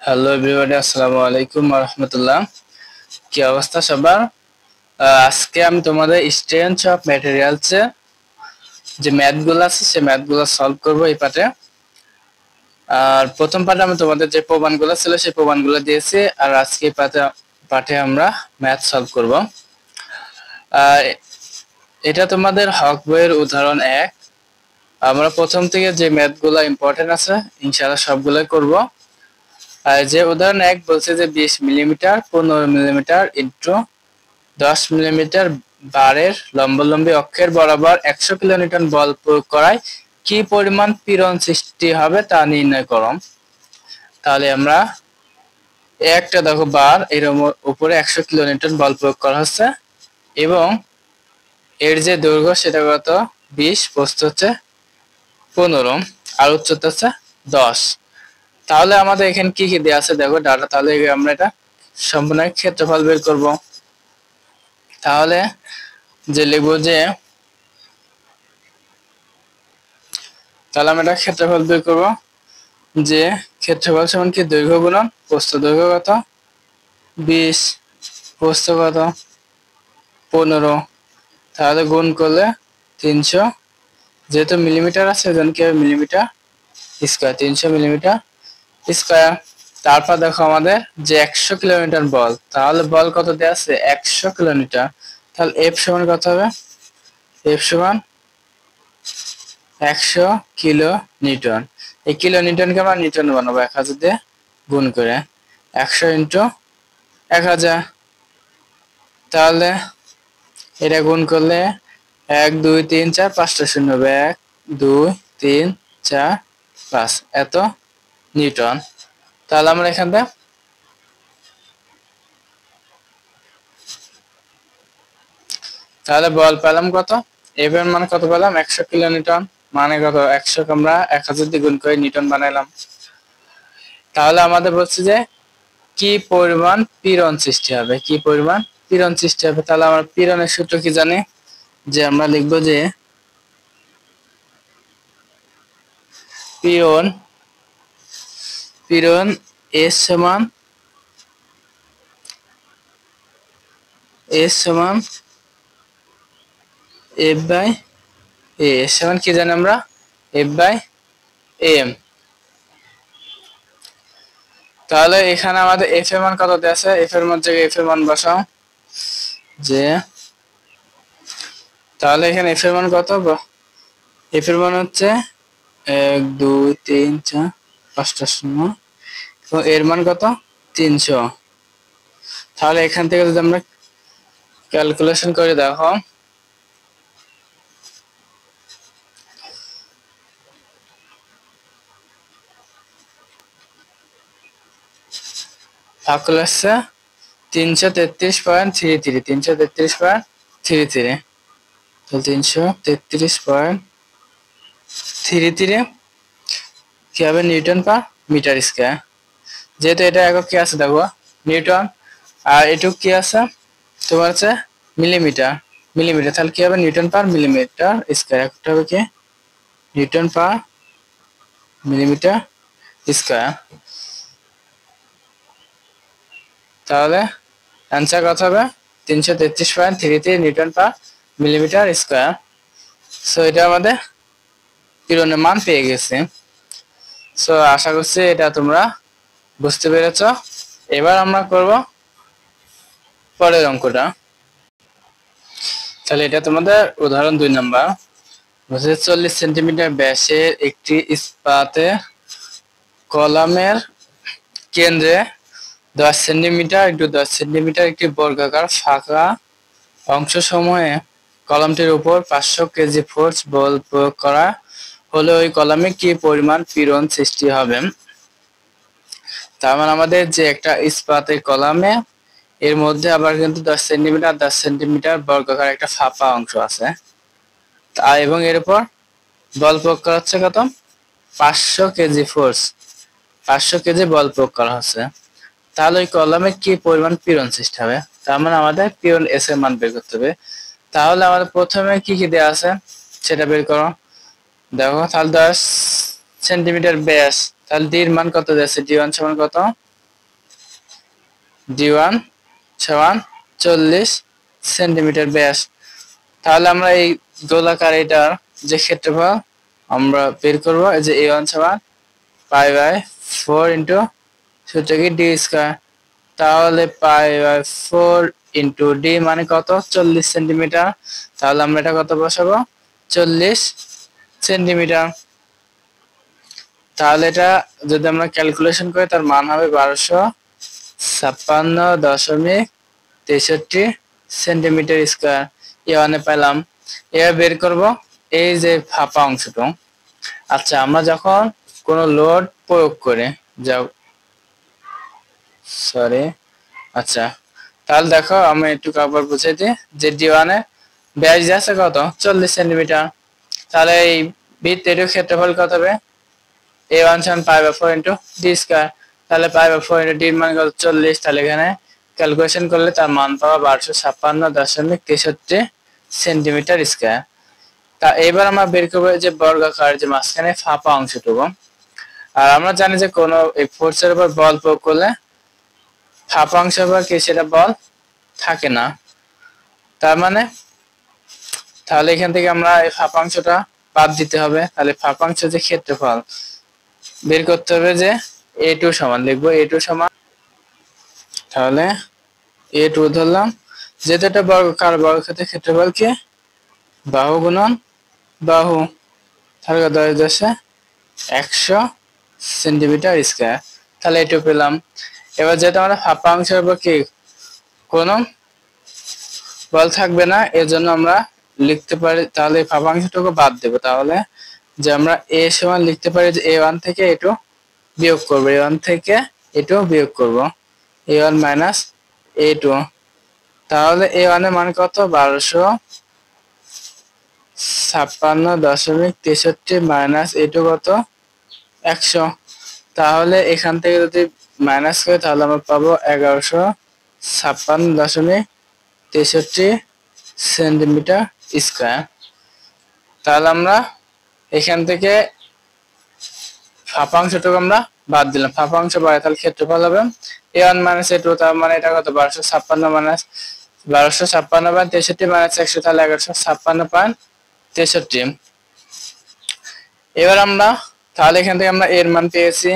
Hello everybody, আসসালামু আলাইকুম ওয়া রাহমাতুল্লাহ। কি অবস্থা সবার? আজকে আমি তোমাদের স্ট্রেংথ অফ ম্যাটেরিয়ালস যে ম্যাথগুলো আছে সেই ম্যাথগুলো সলভ করব এই পার্টে। আর প্রথম পার্টে আমি তোমাদের যে প্রমাণগুলো ছিল সেই প্রমাণগুলো দিয়েছি, আর আজকে এই পার্টে আমরা ম্যাথ সলভ করব। এটা তোমাদের হক বইয়ের উদাহরণ 1। আমরা প্রথম থেকে যে ম্যাথগুলো ইম্পর্টেন্ট আছে ইনশাআল্লাহ সবগুলোই করব। যে উদাহরণ 1 বলছে যে 20 মিলিমিটার 15 মিলিমিটার ইন্টু 10 মিলিমিটার বারের লম্বালম্বী অক্ষের বরাবর 100 কিলোনিউটন বল প্রয়োগ করায় কি পরিমাণ পীড়ন সৃষ্টি হবে তা নির্ণয় করো। তাহলে আমরা একটা দেখো বার এর উপরে 100 কিলোনিউটন বল প্রয়োগ করা হচ্ছে এবং এর যে দৈর্ঘ্য সেটা কত 20, প্রস্থ হচ্ছে 15 আর উচ্চতা হচ্ছে 10। তাহলে আমাদের এখানে কি কি দেওয়া আছে দেখো ডাটা। তাহলে আমরা এটা সম্পূর্ণ ক্ষেত্রফল বের করব। তাহলে যে লিখবো যে তাহলে আমরা এটা ক্ষেত্রফল বের করব যে ক্ষেত্রফল সমান কি দৈর্ঘ্য গুণন প্রস্থ। দৈর্ঘ্য কত 20, প্রস্থ কত 15, তাহলে গুণ করলে 300, যেহেতু মিলিমিটার আছে এজন্য কি হবে মিলিমিটার স্কয়ার, 300 মিলিমিটার স্কয়ার। তারপর দেখো আমাদের যে 100 কিলোমিটার বল, তাহলে বল কত দেয়া আছে 100 কিলোমিটার। তাহলে এফ সমান কত হবে? এফ সমান 100 কিলো নিউটন। এই কিলো নিউটনকে আমরা নিউটন বানাবো 1000 দিয়ে গুণ করে, 100 ইন্টু 1000। তাহলে এটা গুণ করলে 1 2 3 4 5টা শূন্য হবে, 1 2 3 4 5 এত নিউটন। তাহলে আমরা এখান থেকে তাহলে বল পেলাম কত, এফ এর মান কত পেলাম 100 কিলো নিউটন, মানে কত 100 কে আমরা 1000 দিয়ে গুণ করে নিউটন বানাইলাম। তাহলে আমাদের বলছে যে কি পরিমাণ পীড়ন সৃষ্টি হবে, কি পরিমাণ পীড়ন সৃষ্টি হবে। তাহলে আমরা পীড়নের সূত্র কি জানি, যে আমরা লিখবো যে পীড়ন পীড়ন এস সমান এফ বাই এ। এস সমান কি জানি আমরা এফ বাই এম। তাহলে এখানে আমাদের এফ এর মান কত দেয়া আছে, এফ এর মধ্যে এফ এর মান বসাও যে, তাহলে এখানে এফ এর মান কত, এফ এর মান হচ্ছে 1 2 3 4 5টা শূন্য এবং এর মান কত 300। তাহলে এখান থেকে যদি আমরা ক্যালকুলেশন করে দেখো, ভাগ করলে আসছে 333.33, 333.33, তো 333.33 কি হবে নিউটন পার মিটার স্কয়ার। যেহেতু এটা একক কি আছে দেখো নিউটন, আর এটুক কি আছে তোমার হচ্ছে মিলিমিটার, তাহলে কি হবে নিউটন পার মিলিমিটার স্কয়ার। একটা হবে কি নিউটন পার মিলিমিটার স্কয়ার। তাহলে অ্যান্সার কত হবে 333.33 নিউটন পার মিলিমিটার স্কয়ার। সো এটা আমাদের পীড়নের মান পেয়ে গেছে। সো আশা করছি এটা তোমরা বুঝতে পেরেছো। এবার আমরা করব পরের অঙ্কটা। তাহলে এটা তোমাদের উদাহরণ 2 নাম্বার। 40 সেন্টিমিটার ব্যাসের একটি ইস্পাতের কলামের কেন্দ্রে 10 সেন্টিমিটার ইন্টু 10 সেন্টিমিটার একটি বর্গাকার ফাঁকা অংশ সমূহে কলামটির উপর 500 কেজি ফোর্স বল প্রয়োগ করা হলে ওই কলামে কি পরিমাণ পীড়ন সৃষ্টি হবে। তার মানে আমাদের যে একটা ইস্পাতের কলামে এর মধ্যে আবার কিন্তু 10 সেন্টিমিটার বর্গাকার একটা ফাঁপা অংশ আছে, এবং এর উপর বল প্রয়োগ করা হচ্ছে কত 500 কেজি ফোর্স, 500 কেজি বল প্রয়োগ করা হচ্ছে। তাহলে ওই কলামে কি পরিমাণ পীড়ন সৃষ্টি হবে। তার মানে আমাদের পীড়ন এস এর মান বের করতে হবে। তাহলে আমাদের প্রথমে কি কি দেওয়া আছে সেটা বের করো। দেখো তাহলে 10 সেন্টিমিটার ব্যাস, তাহলে ডি এর মান কত দেওয়া আছে, ডি ওয়ান সমান কত D1 সমান 40 সেন্টিমিটার ব্যাস। তাহলে আমরা এই গোলাকার এটার যে ক্ষেত্রফল আমরা বের করব, এই যে A1 সমান পাই বাই 4 ইন্টু সূত্র কি ডি স্কয়ার। তাহলে পাই বাই 4 ইন্টু ডি মানে কত 40 সেন্টিমিটার। তাহলে আমরা এটা কত বসাবো 40 সেন্টিমিটার। তাহলে এটা যদি আমরা ক্যালকুলেশন করি তার মান হবে 1256.63 সেন্টিমিটার স্কয়ার। এখানে পেলাম। এবার বের করব এই যে ফাঁপা অংশটা। আচ্ছা আমরা যখন কোনো লোড প্রয়োগ করে যাও সরি আচ্ছা তাহলে দেখো আমি একটু আবার বুঝাই দিই যে D1 এর ব্যাস আছে কত 40 সেন্টিমিটার। তাহলে এই বৃত্তের ক্ষেত্রফল কত হবে A1 সমান pi by 4 into D square. তাহলে পাই বাই 4 ইন্টু ডি মান কত 40। তাহলে এখানে ক্যালকুলেশন করলে তার মান পাওয়া 1256.63 সেন্টিমিটার স্কয়ার। তা এবার আমরা বের করবো যে বর্গাকার যে মাঝখানে ফাঁপা অংশটুকু। আর আমরা জানি যে কোনো এই ফোর্সের উপর বল প্রয়োগ করলে ফাঁপা অংশ বা কি সেটা বল থাকে না। তার মানে তাহলে এখান থেকে আমরা এই ফাঁপা অংশটা বাদ দিতে হবে। তাহলে ফাঁপা অংশ যে ক্ষেত্রফল বের করতে হবে যে A2 সমান লিখবো A2 সমান তাহলে A2 ধরলাম যেহেতু এটা বর্গাকার বর্গক্ষেত্রের ক্ষেত্রফল কি বাহু গুণন বাহু। তাহলে কত হচ্ছে 100 সেন্টিমিটার স্কয়ার। তাহলে এটু পেলাম। এবার যেহেতু আমরা ফাঁপা অংশের উপর কি কোনো বল থাকবে না এর জন্য আমরা লিখতে পারি তাহলে ফাঁপা অংশটুকু বাদ দেব। তাহলে যে আমরা A সমান লিখতে পারি যে A1 থেকে A2 বিয়োগ করব A1 থেকে A2 বিয়োগ করব A1 মাইনাস A2। তাহলে A1 এর মান কত 1256.63 মাইনাস A2 কত 100। তাহলে এখান থেকে যদি মাইনাস করি তাহলে আমরা পাবো 1156.63 সেন্টিমিটার স্কয়ার। তাহলে আমরা এখান থেকে ফাঁপা অংশটুকু আমরা বাদ দিলাম। ফাঁপা অংশ বাড়ে তাহলে ক্ষেত্রফল হবে A1 মাইনাস A2। তার মানে এটা কত 1256 মাইনাস 1256.63 মাইনাস 100 তাহলে 1156.63। এবার আমরা তাহলে এখান থেকে আমরা এর মান পেয়েছি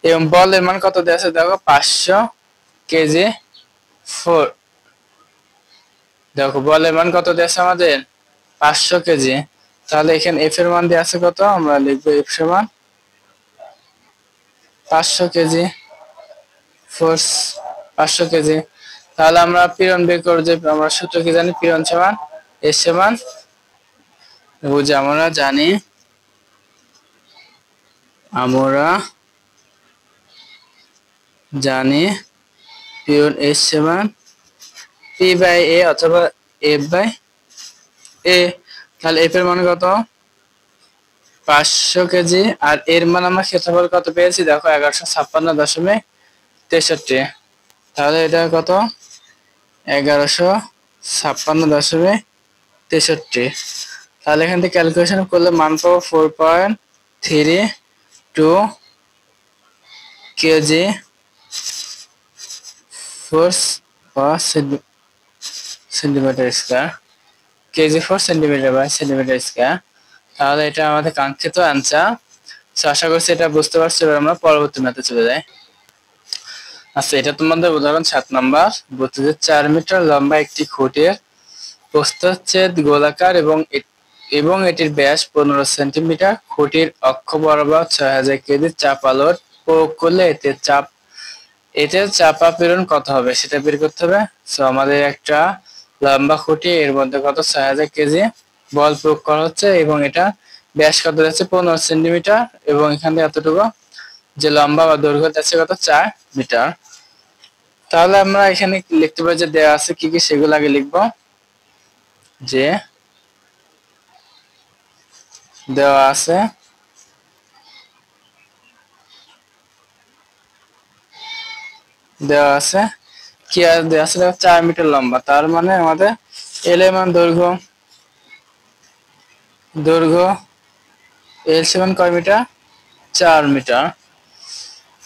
এবং বলের মান কত দেওয়া আছে দেখো 500 কেজি 4। দেখো বলের মান কত দেওয়া আছে আমাদের 500 কেজি। তাহলে এখানে এফ এর মান দেওয়া আছে কত আমরা লিখবো এফ সমান 500 কেজি ফোর্স 500 কেজি। তাহলে আমরা পীড়ন বের করব যে আমরা সূত্র কি জানি পীড়ন সমান এস সমান বুঝে আমরা জানি পীড়ন এস সমান পি বাই এ অথবা এফ বাই এ। তাহলে এফ এর মান কত 500 কেজি আর এর মান আমরা ক্ষেত্রফল কত পেয়েছি দেখো 1156.63। তাহলে এটা কত 1156.63। তাহলে এখান থেকে ক্যালকুলেশন করলে মান পাবো 4.32 KG force per centimetre square KG for centimetre by centimetre square. তাহলে এটা আমাদের কাঙ্ক্ষিত অ্যান্সার। আশা করছি এটা বুঝতে পারছো। এবার আমরা পরবর্তী ম্যাথে চলে যাই। আচ্ছা এটা তোমাদের উদাহরণ 7 নাম্বার বলতে যে 4 মিটার লম্বা একটি খুঁটির প্রস্থচ্ছেদ গোলাকার এবং এটির ব্যাস 15 সেন্টিমিটার। খুঁটির অক্ষ বরাবর 6000 কেজি চাপা লোড প্রয়োগ করলে এতে চাপা পীড়ন কত হবে সেটা বের করতে হবে। সো আমাদের একটা লম্বা খুঁটি এর মধ্যে কত 6000 কেজি বল প্রয়োগ করা হচ্ছে এবং এটা ব্যাস কত যাচ্ছে 15 সেন্টিমিটার এবং এখান থেকে এতটুকু যে লম্বা বা দৈর্ঘ্য যাচ্ছে কত 4 মিটার। তাহলে আমরা এখানে লিখতে পারি যে দেওয়া আছে কি কি সেগুলো আগে লিখবো। যে দেওয়া আছে কি আর দেওয়া আছে 4 মিটার লম্বা। তার মানে আমাদের এল এর মান দৈর্ঘ্য এল সমান কয় মিটার 4 মিটার।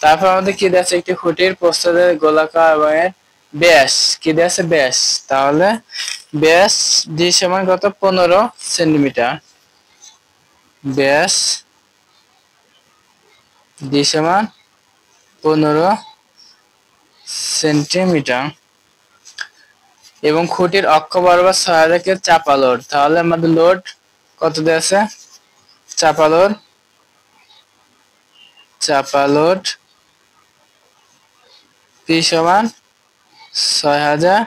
তারপর আমাদের কি দেওয়া আছে, একটি খুঁটির প্রস্থে গোলাকার এবং এর ব্যাস কি দেওয়া আছে, ব্যাস। তাহলে ব্যাস ডি সমান কত, 15 সেন্টিমিটার। ব্যাস ডি সমান 15 সেন্টিমিটার এবং খুঁটির অক্ষ বরাবর 6000 কে চাপা লোড। তাহলে আমাদের লোড কত দেওয়া আছে, চাপা লোড পি সমান 6000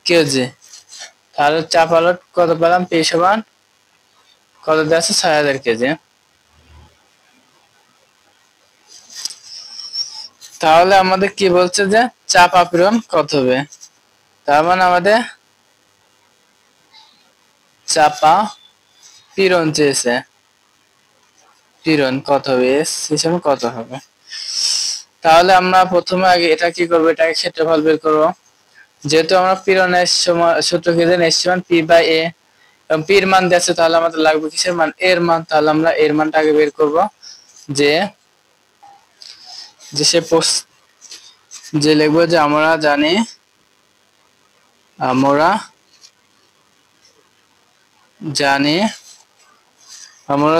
কেজি। তাহলে চাপা লোড কত পেলাম, পি সমান কত দেওয়া আছে, 6000 কেজি। তাহলে আমাদের কি বলছে যে চাপ আপীড়ন কত হবে, তার মানে আমাদের চাপা পীড়ন চেয়েছে, পীড়ন কত হবে, এস হিসেবে কত হবে। তাহলে আমরা প্রথমে আগে এটা কি করবো, এটাকে ক্ষেত্রফল বের করবো। যেহেতু আমরা পীড়নের সময় সূত্র কি জানি, এস সমান পি বাই এ, এবং পির মান দিয়েছে, তাহলে আমাদের লাগবে কিসের মান, এর মান। তাহলে আমরা এর মানটা আগে বের করব, যে যে সে যে লিখবো যে আমরা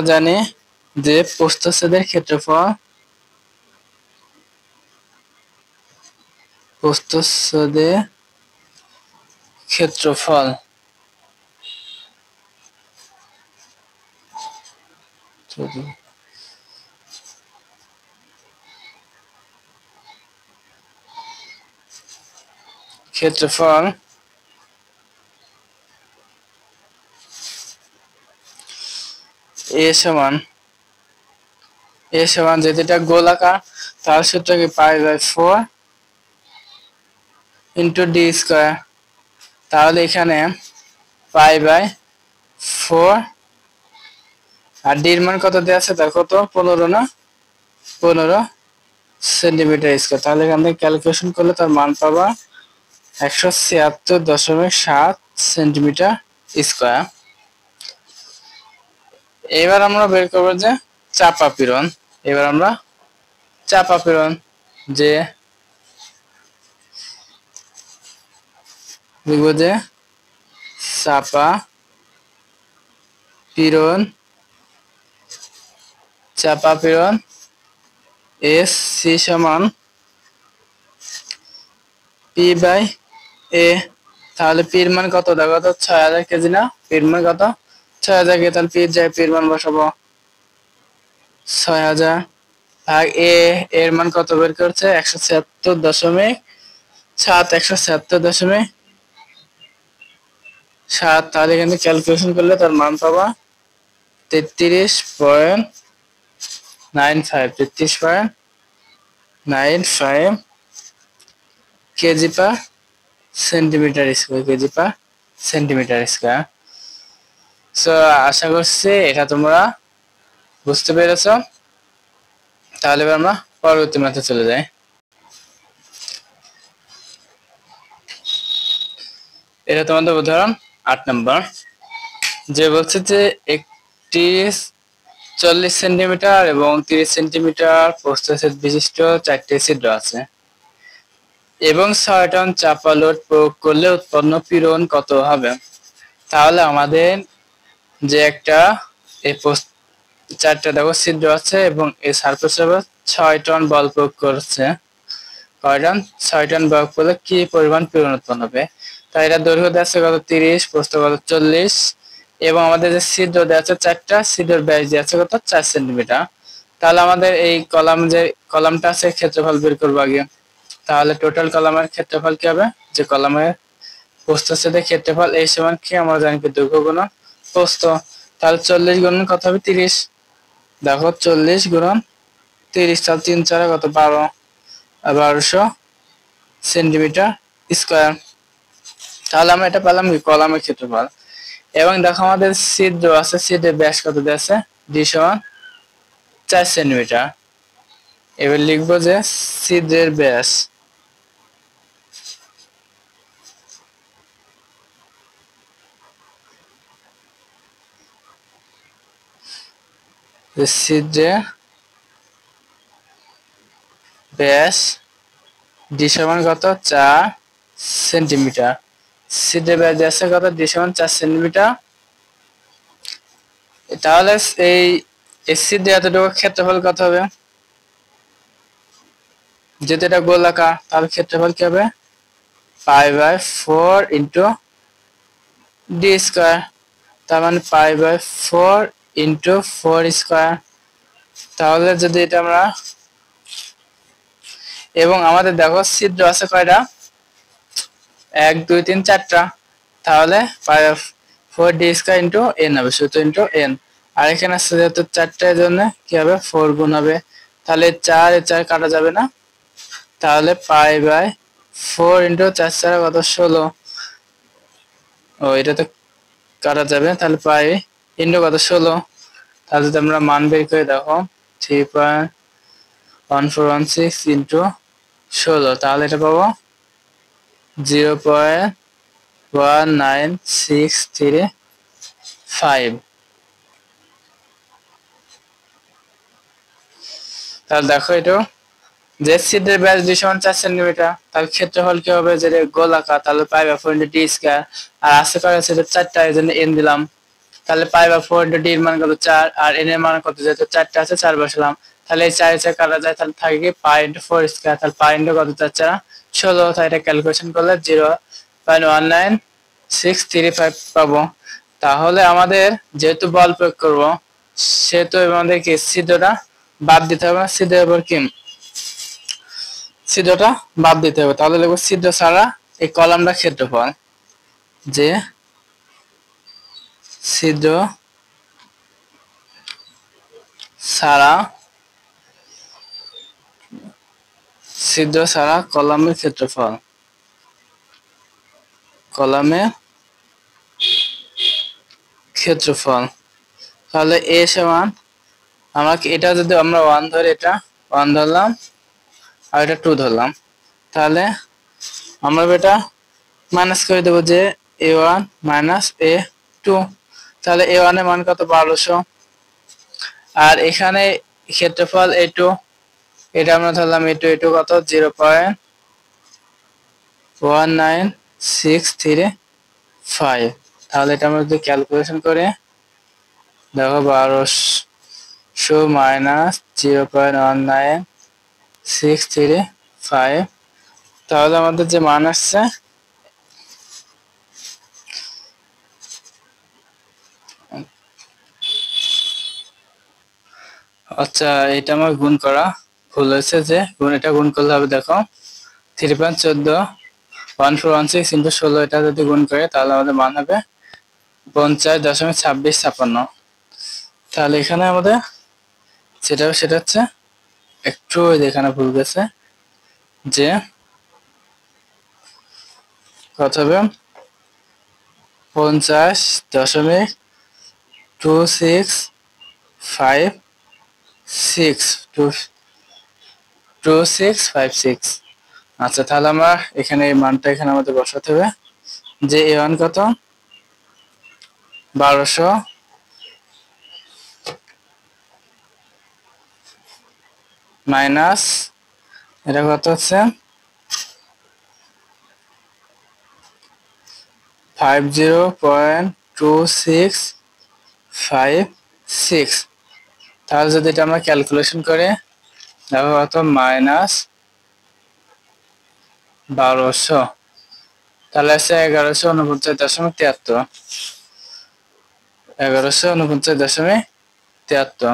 জানি যে প্রস্থচ্ছেদের ক্ষেত্রফল, প্রস্থচ্ছেদের ক্ষেত্রফল ক্ষেত্রফল এ সমান যেটা গোলাকার, তার সূত্র কি pi by 4 into D square. তাহলে এখানে পাই বাই 4 আর ডির মান কত দেওয়া আছে, তার কত 15 সেন্টিমিটার স্কয়ার। তাহলে এখান থেকে ক্যালকুলেশন করলে তার মান পাবা 176.7 সেন্টিমিটার স্কয়ার। এবার আমরা বের করবো যে চাপা পীড়ন। এবার আমরা চাপা পীড়ন যে লিখবো যে চাপা পীড়ন এস সি সমান পি বাই এ। তাহলে পির মান কত, দেখো তো 6000 কেজি না, পির মান কত 6000 কেজি। তাহলে পির যায়, পির মান বসাবো 6000 ভাগ এ, এর মান কত বের করছে 176.7। তাহলে এখানে ক্যালকুলেশন করলে তার মান পাবা 33.95 KG per centimetre square. So আশা করছি এটা তোমরা বুঝতে পেরেছ। তাহলে এবার আমরা পরবর্তী ম্যাথে চলে যাই। এটা তোমাদের উদাহরণ 8 নম্বর, যে বলছে যে একটি 40 সেন্টিমিটার এবং 30 সেন্টিমিটার প্রস্থচ্ছেদ বিশিষ্ট 4টি ছিদ্র আছে এবং 6 টন চাপা লোড প্রয়োগ করলে উৎপন্ন পীড়ন কত হবে। তাহলে আমাদের যে একটা এই 4টা দেখো ছিদ্র আছে এবং এই সারফেস 6 টন বল প্রয়োগ করছে, 6 টন বল করলে কি পরিমাণ পীড়ন উৎপন্ন হবে। তাই এটা দৈর্ঘ্য দেওয়া আছে কত 30, প্রস্থ কত 40 এবং আমাদের যে ছিদ্র দেওয়া আছে 4টা, ছিদ্রের ব্যাস দেওয়া আছে কত 4 সেন্টিমিটার। তাহলে আমাদের এই কলামটা আছে ক্ষেত্রফল বের করবো আগে। তাহলে টোটাল কলামের ক্ষেত্রফল কি হবে, যে কলামের প্রস্থচ্ছেদের ক্ষেত্রফল এই সমান কি আমরা জানি কি দৈর্ঘ্য গুণন প্রস্থ। তাহলে 40 গুণন কত হবে 30, দেখো 40 গুণন 30, তাহলে 3 4 কত 1200 সেন্টিমিটার স্কয়ার। তাহলে আমরা এটা পেলাম কি কলামের ক্ষেত্রফল। এবং দেখো আমাদের ছিদ্র আছে, ছিদ্রের ব্যাস কত দেওয়া আছে, ডি সমান 4 সেন্টিমিটার। এবার লিখবো যে ছিদ্রের ব্যাস, ছিদ্রের ব্যাস ডি সমান কত 4 সেন্টিমিটার। সিদের ব্যাস আছে কত ডি সমান 4 সেন্টিমিটার। তাহলে এই এসি দিয়ে এতটুকু ক্ষেত্রফল কত হবে? যেহেতু এটা গোলাকার তাহলে ক্ষেত্রফল কি হবে π/4 ইন্টু ডি স্কয়ার, তার মানে π/4 ইন্টু 4 স্কয়ার। তাহলে যদি এটা আমরা, এবং আমাদের দেখো ছিদ্র আছে কয়টা 1 2 3 4টা, তাহলে π/4 ডি স্কয়ার ইন্টু এন হবে, সূত্র ইন্টু এন। আর এখানে আছে যেহেতু 4টার জন্য কি হবে 4 গুণ হবে, তাহলে 4 এ 4 কাটা যাবে না, তাহলে π/4 ইন্টু 4 4 কত 16। ও এটা তো কাটা যাবে, তাহলে পাই ইন্টু কত 16। তাহলে যদি আমরা মান বের করে দেখো 3.1416 ইন্টু 16, তাহলে এটা পাবো 0.19635। তাহলে দেখো এটা যে ছিদ্রের ব্যাস ডি সমান 4 সেন্টিমিটার, তাহলে ক্ষেত্রফল কি হবে, যে গোলাকার তাহলে π/4 ইন্টু ডি স্কয়ার, আর আছে কয়টা ছিল 4টা, এই জন্য এন দিলাম। তাহলে π/4 ইন্টু ডি এর মান কত 4, আর এন এর মান কত, যেহেতু 4টা আছে 4 বসালাম, তাহলে এই 4 4 কাটা যায়, তাহলে থাকে কি π ইন্টু 4 স্কয়ার, তাহলে π ইন্টু কত 4 4 16, তাই এটা ক্যালকুলেশন করলে 0.19635 পাবো। তাহলে আমাদের যেহেতু বল প্রয়োগ করব, সেহেতু আমাদের কি ছিদ্রটা বাদ দিতে হবে, ছিদ্রের উপর কি ছিদ্রটা বাদ দিতে হবে। তাহলে লিখব ছিদ্র ছাড়া এই কলামটা ক্ষেত্রফল, যে ছিদ্র ছাড়া কলামের ক্ষেত্রফল, কলামের ক্ষেত্রফল। তাহলে এ সমান, আমরা এটা যদি আমরা 1 ধরে, এটা 1 ধরলাম আর এটা 2 ধরলাম, তাহলে আমরা এটা মাইনাস করে দেবো, যে a1 মাইনাস a2। তাহলে a1 এর মান কত 1200, আর এখানে ক্ষেত্রফল a2, এটা আমরা ধরলাম a2 কত 0.19635। তাহলে এটা আমরা যদি ক্যালকুলেশন করে দেখো 1200 মাইনাস 0.19635, তাহলে আমাদের যে মান আসছে আচ্ছা, এটা আমার গুণ করা ভুল হয়েছে, যে এটা গুণ করলে হবে দেখো 3.1416 ইন্টু 16, এটা যদি গুণ করে তাহলে আমাদের মান হবে 50.2656। তাহলে এখানে আমাদের সেটা হচ্ছে একটু এখানে ভুল গেছে, যে কত হবে 50.2656। আচ্ছা, তাহলে আমরা এখানে এই মানটা এখানে আমাদের বসাতে হবে, যে a1 কত 1200 মাইনাস এটা কত হচ্ছে 50.2656। তাহলে যদি এটা আমরা ক্যালকুলেশন করে দেখো কত -1200, তাহলে আছে 1149.73, 1149.73।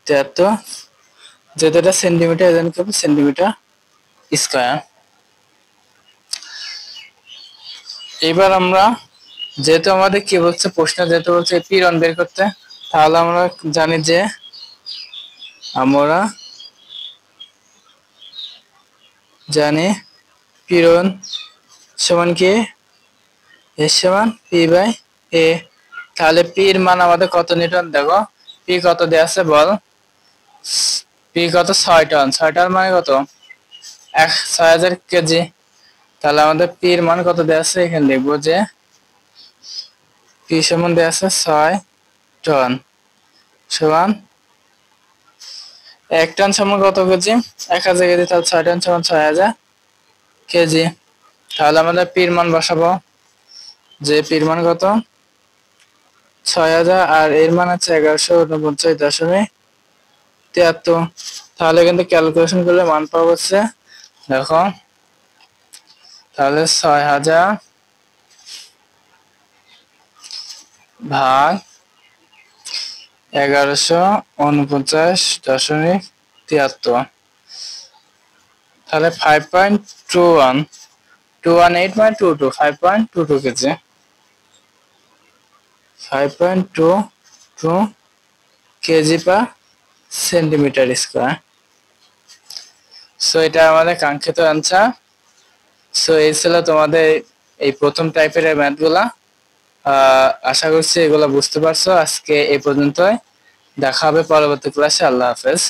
যেহেতু এটা সেন্টিমিটার, এজন্য কি হবে সেন্টিমিটার স্কয়ার। এবার আমরা, যেহেতু আমাদের কি বলছে প্রশ্ন, যেহেতু বলছে পীড়ন বের করতে, তাহলে আমরা জানি যে পীড়ন সমান কি এর সমান p/a। তাহলে পি এর মান আমাদের কত নিউটন, দেখো পি কত দেয়া আছে বল, পি কত 6 টন, 6 টন মানে কত 6000 কেজি। তাহলে আমাদের পি এর মান কত দেয়া আছে, এখানে লিখবো যে পি সমান দেয়া আছে 6 টন সমান 1 টন সমান কত কেজি? 1000 কেজি, তাহলে 6 টন সমান 6000 কেজি। তাহলে আমাদের পির মান বসাবো, যে পির মান কত 6000 আর এর মান আছে 1149.73। তাহলে কিন্তু ক্যালকুলেশন করলে মান পাবো হচ্ছে, দেখো তাহলে 6000 ভাগ 1149.73, তাহলে 5.21 218.22 5.22 KG, 5.22 KG per centimetre square. So এটা আমাদের কাঙ্ক্ষিত অ্যান্সার। সো এই ছিল তোমাদের এই প্রথম টাইপের ম্যাথগুলা। আশা করছি এগুলো বুঝতে পারছো। আজকে এই পর্যন্তই, দেখা হবে পরবর্তী ক্লাসে। আল্লাহ হাফেজ।